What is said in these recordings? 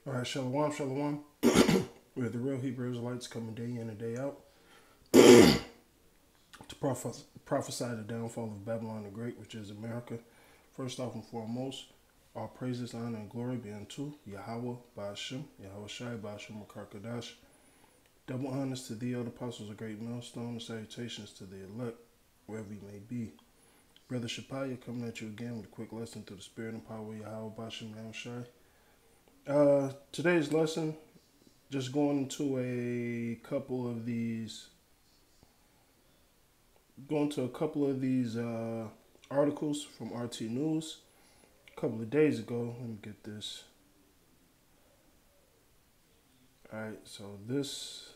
All right, shalom, shalom. We're the real Hebrew Israelites coming day in and day out to prophesy the downfall of Babylon the Great, which is America. First off and foremost, all praises, honor, and glory be unto Yahweh Ba'ashem, Yahweh Shai Ba'ashem Makar. Double honors to thee, O the apostles of great millstone, and salutations to the elect, wherever you may be. Brother Shapaya coming at you again with a quick lesson through the spirit and power of Yahweh Ba'ashem, Yahweh Shai. Today's lesson, just going into a couple of these articles from RT News a couple of days ago. Let me get this. Alright, so this,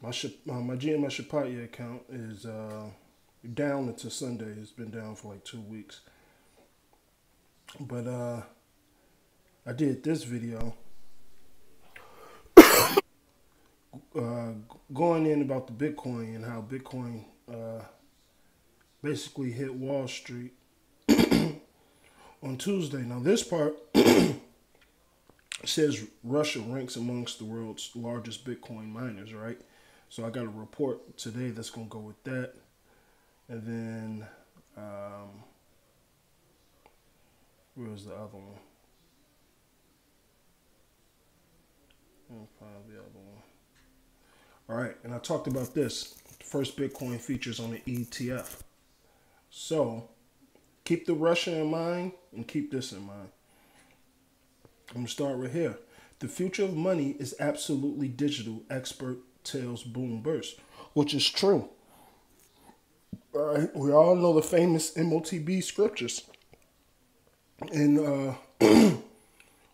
my GMS Shapaya account is down until Sunday. It's been down for like 2 weeks. But I did this video going in about the Bitcoin and how Bitcoin basically hit Wall Street on Tuesday. Now this part says Russia ranks amongst the world's largest Bitcoin miners, right? So I got a report today that's going to go with that. And then, where was the other one? I'll find the other one. All right, and I talked about this. First Bitcoin features on the ETF. So keep the Russia in mind and keep this in mind. I'm going to start right here. The future of money is absolutely digital, expert tells Boom Burst, which is true. All right, we all know the famous Motb scriptures. And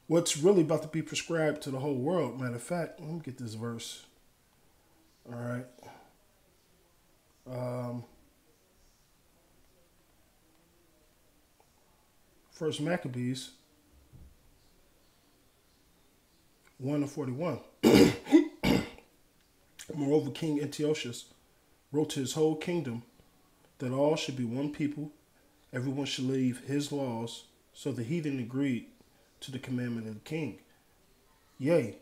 what's really about to be prescribed to the whole world. Matter of fact, let me get this verse. All right. First Maccabees 1:41. Moreover, King Antiochus wrote to his whole kingdom that all should be one people, everyone should leave his laws, so the heathen agreed to the commandment of the king. Yea,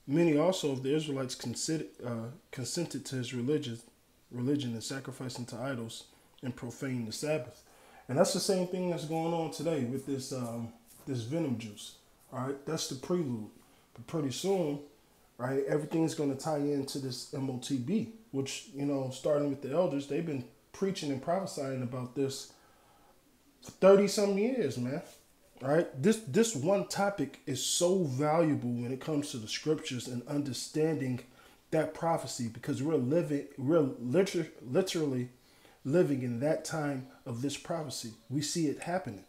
many also of the Israelites consented to his religion and sacrificing to idols and profaning the Sabbath. And that's the same thing that's going on today with this this venom juice. All right, that's the prelude. But pretty soon, right, everything's going to tie into this Motb, which, you know, starting with the elders, they've been preaching and prophesying about this for 30-some years, man. All right, this one topic is so valuable when it comes to the scriptures and understanding that prophecy, because we're literally living in that time of this prophecy. We see it happening.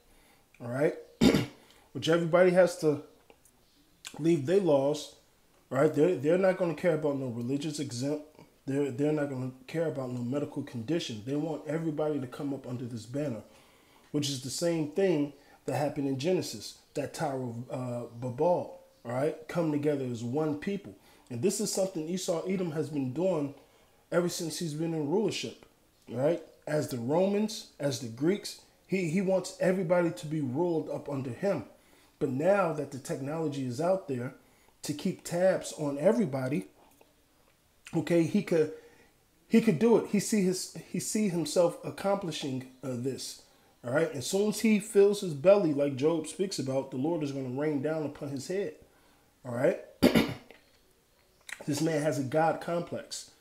All right, which everybody has to leave their laws. All right, they're not going to care about no religious exempt. They're not going to care about no medical condition. They want everybody to come up under this banner, which is the same thing that happened in Genesis, that Tower of Babel, all right, come together as one people. And this is something Esau Edom has been doing ever since he's been in rulership, all right? As the Romans, as the Greeks, he wants everybody to be ruled up under him. But now that the technology is out there to keep tabs on everybody, okay, he could do it. He see himself accomplishing this. All right, as soon as he fills his belly, like Job speaks about, the Lord is going to rain down upon his head. All right, this man has a God complex.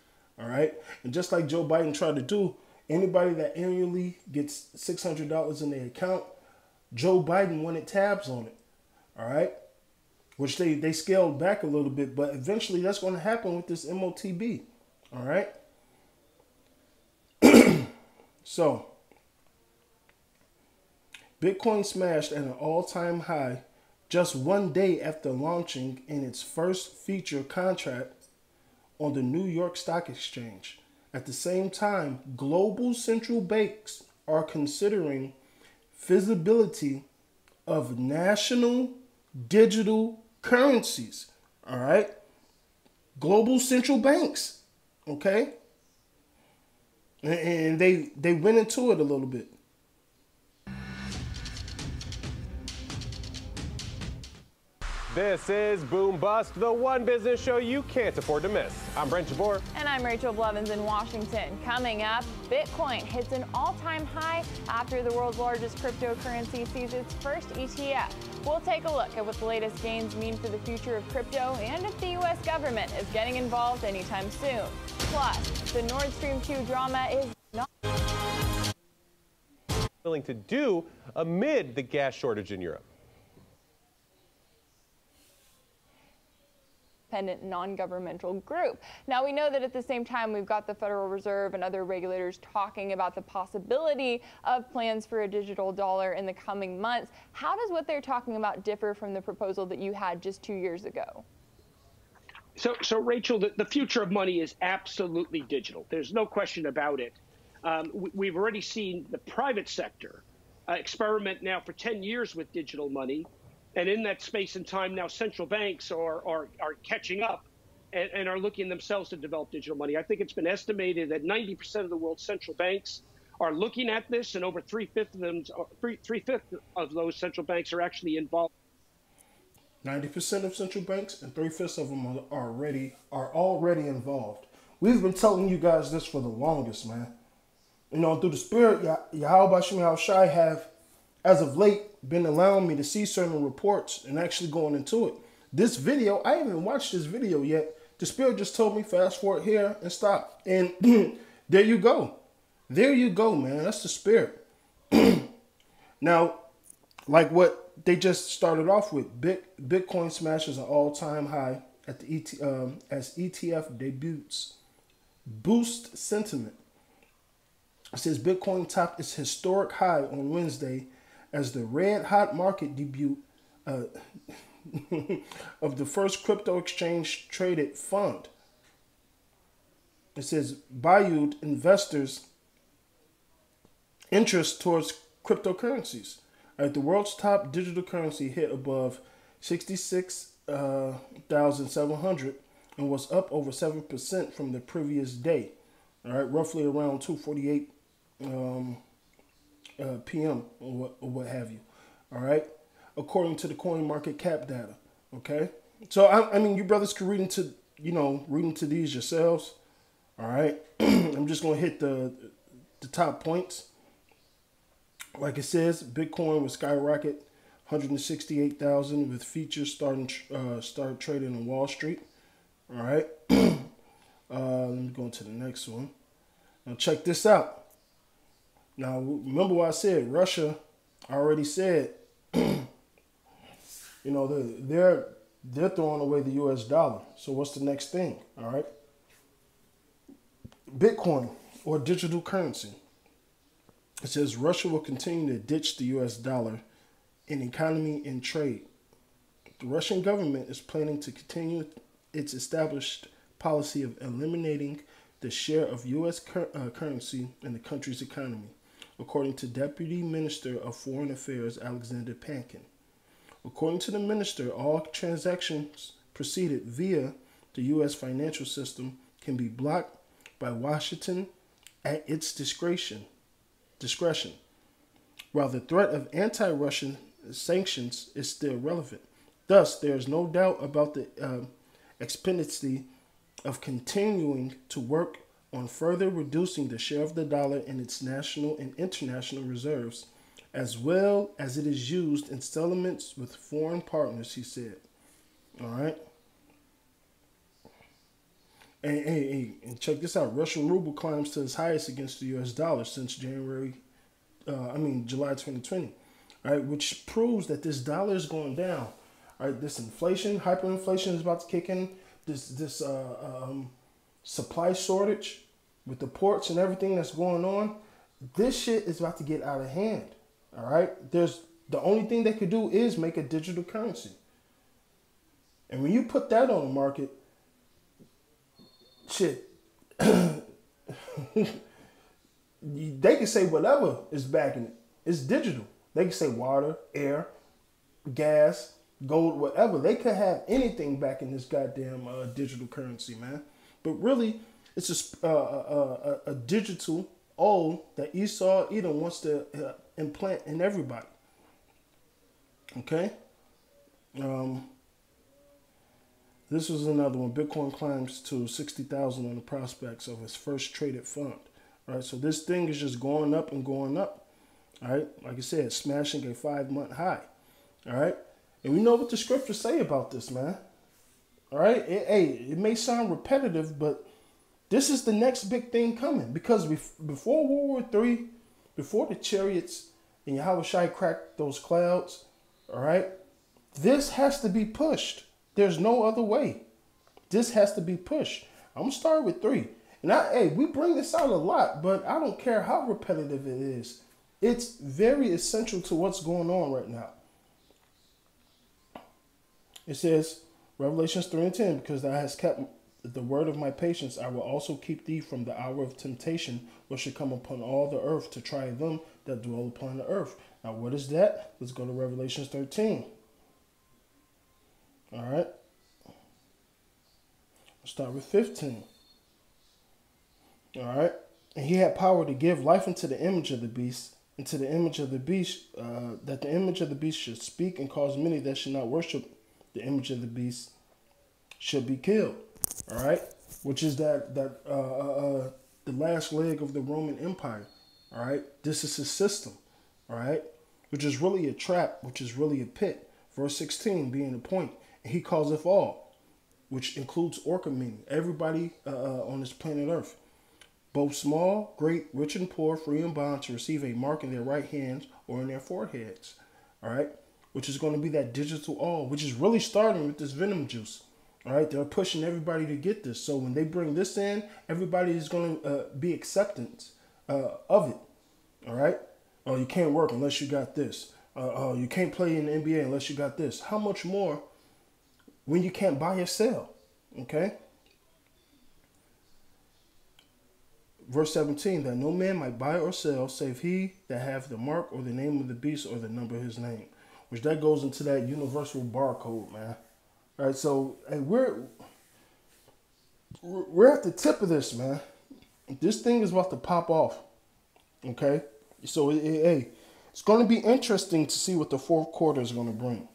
All right, and just like Joe Biden tried to do, anybody that annually gets $600 in their account, Joe Biden wanted tabs on it. All right, which they scaled back a little bit, but eventually that's going to happen with this Motb. All right, so Bitcoin smashed at an all-time high just one day after launching in its first feature contract on the New York Stock Exchange. At the same time, global central banks are considering feasibility of national digital currencies. All right? Global central banks. Okay? And they went into it a little bit. This is Boom Bust, the one business show you can't afford to miss. I'm Brent Jabor. And I'm Rachel Blevins in Washington. Coming up, Bitcoin hits an all-time high after the world's largest cryptocurrency sees its first ETF. We'll take a look at what the latest gains mean for the future of crypto and if the U.S. government is getting involved anytime soon. Plus, the Nord Stream 2 drama is not willing to do amid the gas shortage in Europe. Non-governmental group. Now, we know that at the same time, we've got the Federal Reserve and other regulators talking about the possibility of plans for a digital dollar in the coming months. How does what they're talking about differ from the proposal that you had just 2 years ago? So Rachel, the future of money is absolutely digital. There's no question about it. We've already seen the private sector experiment now for 10 years with digital money. And in that space and time now, central banks are catching up and are looking themselves to develop digital money. I think it's been estimated that 90% of the world's central banks are looking at this, and over three-fifths of those central banks are actually involved. 90% of central banks and 3/5 of them are already involved. We've been telling you guys this for the longest, man. You know, through the spirit, Yahweh Shem Shai have, as of late, been allowing me to see certain reports and actually going into it. This video, I haven't even watched this video yet. The spirit just told me fast forward here and stop. And there you go. There you go, man. That's the spirit. Now, like what they just started off with, Bitcoin smashes an all-time high at the as ETF debuts. Boost sentiment. It says Bitcoin topped its historic high on Wednesday as the red hot market debut of the first crypto exchange traded fund. It says buoyed investors' interest towards cryptocurrencies. The world's top digital currency hit above 66,700 and was up over 7% from the previous day. All right, roughly around 2:48 p.m. or what have you. All right, according to the coin market cap data. Okay, so I mean, you brothers can read into these yourselves. All right, I'm just gonna hit the top points. Like it says, Bitcoin will skyrocket 168,000 with futures start trading on Wall Street. All right, let me go into the next one. Now check this out. Now, remember what I said, Russia already said, they're throwing away the US dollar. So what's the next thing? All right. Bitcoin, or digital currency. It says Russia will continue to ditch the US dollar in economy and trade. The Russian government is planning to continue its established policy of eliminating the share of U.S. currency in the country's economy, according to Deputy Minister of Foreign Affairs Alexander Pankin. According to the minister, all transactions proceeded via the U.S. financial system can be blocked by Washington at its discretion, while the threat of anti-Russian sanctions is still relevant. Thus, there is no doubt about the expediency of continuing to work on further reducing the share of the dollar in its national and international reserves, as well as it is used in settlements with foreign partners, he said. All right. And check this out. Russian ruble climbs to its highest against the U.S. dollar since July 2020. All right, which proves that this dollar is going down. All right, this inflation, hyperinflation is about to kick in. This supply shortage with the ports and everything that's going on. This shit is about to get out of hand. All right, the only thing they could do is make a digital currency. And when you put that on the market, shit, they can say whatever is backing it. It's digital. They can say water, air, gas, gold, whatever. They could have anything back in this goddamn digital currency, man. But really, it's a digital oil that Esau Edom wants to implant in everybody. Okay? This was another one. Bitcoin climbs to 60,000 on the prospects of its first traded fund. All right, so this thing is just going up and going up. All right, like I said, smashing a 5-month high. All right, and we know what the scriptures say about this, man. All right, it may sound repetitive, but this is the next big thing coming, because before World War III, before the chariots and Yahushua cracked those clouds, all right, this has to be pushed. There's no other way. This has to be pushed. I'm going to start with 3. And we bring this out a lot, but I don't care how repetitive it is. It's very essential to what's going on right now. It says, Revelations 3:10, because thou hast kept the word of my patience, I will also keep thee from the hour of temptation, which should come upon all the earth to try them that dwell upon the earth. Now, what is that? Let's go to Revelations 13. All right. Let's start with 15. All right. And he had power to give life unto the image of the beast, and to the image of the beast, that the image of the beast should speak and cause many that should not worship the image of the beast should be killed. All right. Which is the last leg of the Roman Empire. All right. This is his system. All right. Which is really a trap, which is really a pit. Verse 16 being the point. And he causeth all, which includes Orca, meaning everybody on this planet Earth, both small, great, rich and poor, free and bond, to receive a mark in their right hands or in their foreheads. All right. Which is going to be that digital all, which is really starting with this venom juice. All right. They're pushing everybody to get this. So when they bring this in, everybody is going to be acceptance of it. All right. Oh, you can't work unless you got this. You can't play in the NBA unless you got this. How much more when you can't buy or sell? Okay. Verse 17, that no man might buy or sell save he that have the mark or the name of the beast or the number of his name. Which that goes into that universal barcode, man. All right, so hey, we're at the tip of this, man. This thing is about to pop off. Okay, so it's going to be interesting to see what the fourth quarter is going to bring.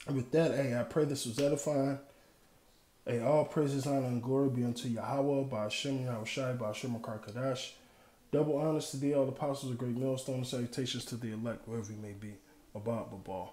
And with that, I pray this was edifying. All praises, honor, and glory be unto Yahweh, by Hashem Yahushai, by Hashem Makar Kadash. Double honors to thee, all the apostles of Great Millstone, and salutations to the elect, wherever you may be. Abba, Babal.